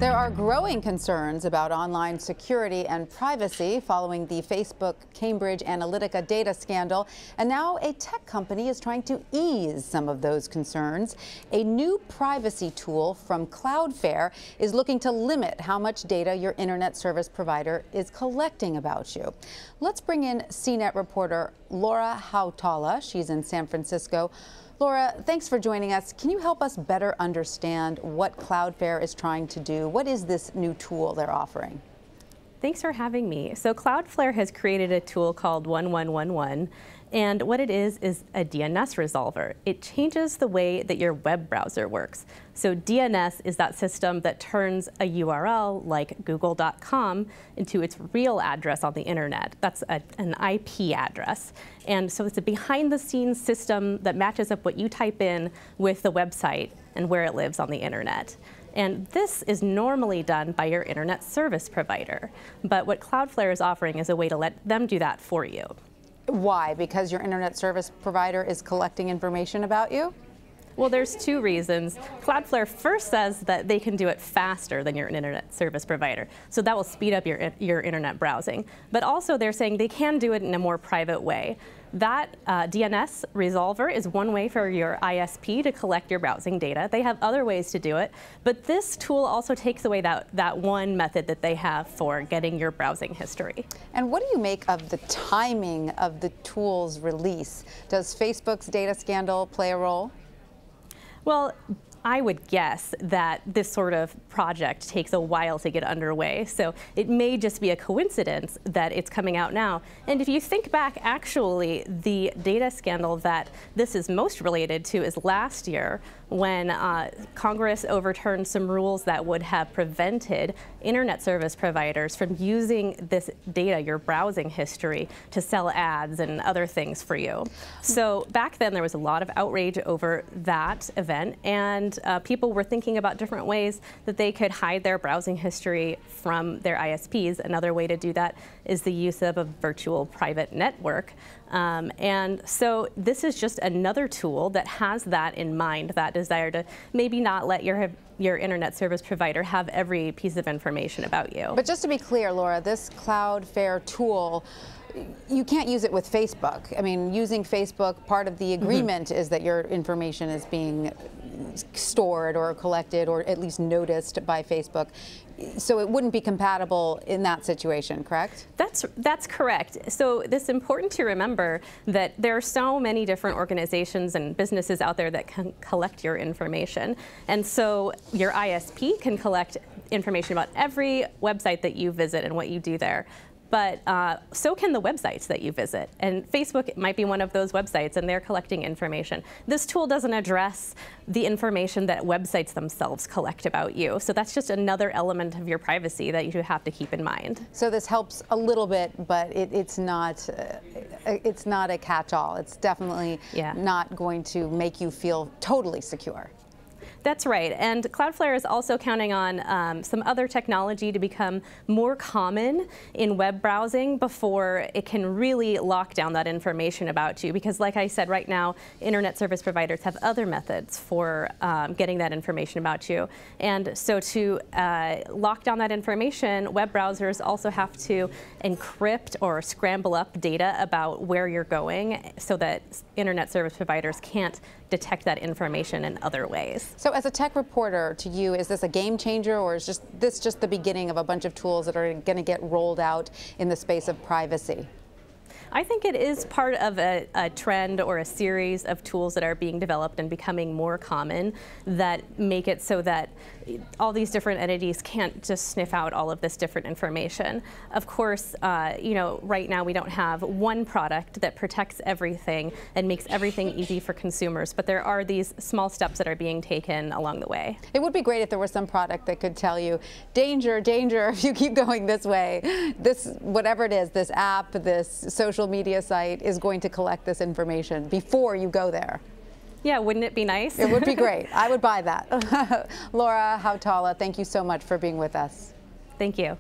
There are growing concerns about online security and privacy following the Facebook Cambridge Analytica data scandal. And now a tech company is trying to ease some of those concerns. A new privacy tool from Cloudflare is looking to limit how much data your internet service provider is collecting about you. Let's bring in CNET reporter Laura Hautala. She's in San Francisco. Laura, thanks for joining us. Can you help us better understand what Cloudflare is trying to do? What is this new tool they're offering? Thanks for having me. So Cloudflare has created a tool called 1111, and what it is a DNS resolver. It changes the way that your web browser works. So DNS is that system that turns a URL like google.com into its real address on the internet. That's an IP address. And so it's a behind-the-scenes system that matches up what you type in with the website and where it lives on the internet. And this is normally done by your internet service provider. But what Cloudflare is offering is a way to let them do that for you. Why? Because your internet service provider is collecting information about you? Well, there's two reasons. Cloudflare first says that they can do it faster than your internet service provider, so that will speed up your internet browsing. But also they're saying they can do it in a more private way. That DNS resolver is one way for your ISP to collect your browsing data. They have other ways to do it, but this tool also takes away that one method that they have for getting your browsing history. And what do you make of the timing of the tool's release? Does Facebook's data scandal play a role? Well, I would guess that this sort of project takes a while to get underway, so it may just be a coincidence that it's coming out now. And if you think back, actually, the data scandal that this is most related to is last year when Congress overturned some rules that would have prevented internet service providers from using this data, your browsing history, to sell ads and other things for you. So back then there was a lot of outrage over that event, and people were thinking about different ways that they could hide their browsing history from their ISPs. Another way to do that is the use of a virtual private network. And so this is just another tool that has that in mind, that desire to maybe not let your internet service provider have every piece of information about you. But just to be clear, Laura, this Cloudflare tool, you can't use it with Facebook. I mean, using Facebook, part of the agreement is that your information is being stored or collected or at least noticed by Facebook. So it wouldn't be compatible in that situation, correct? That's correct. So it's important to remember that there are so many different organizations and businesses out there that can collect your information. And so your ISP can collect information about every website that you visit and what you do there. But so can the websites that you visit. And Facebook might be one of those websites, and they're collecting information. This tool doesn't address the information that websites themselves collect about you. So that's just another element of your privacy that you have to keep in mind. So this helps a little bit, but it's not a catch-all. It's definitely not going to make you feel totally secure. That's right, and Cloudflare is also counting on some other technology to become more common in web browsing before it can really lock down that information about you. Because like I said, right now, internet service providers have other methods for getting that information about you. And so to lock down that information, web browsers also have to encrypt or scramble up data about where you're going so that internet service providers can't detect that information in other ways. So as a tech reporter, to you, is this a game changer, or is this just the beginning of a bunch of tools that are going to get rolled out in the space of privacy? I think it is part of a trend or a series of tools that are being developed and becoming more common that make it so that all these different entities can't just sniff out all of this different information. Of course, you know, right now we don't have one product that protects everything and makes everything easy for consumers, but there are these small steps that are being taken along the way. It would be great if there was some product that could tell you, danger, danger, if you keep going this way. This, whatever it is, this app, this social media site is going to collect this information before you go there. Yeah, wouldn't it be nice? It would be great. I would buy that. Laura Hautala, thank you so much for being with us. Thank you.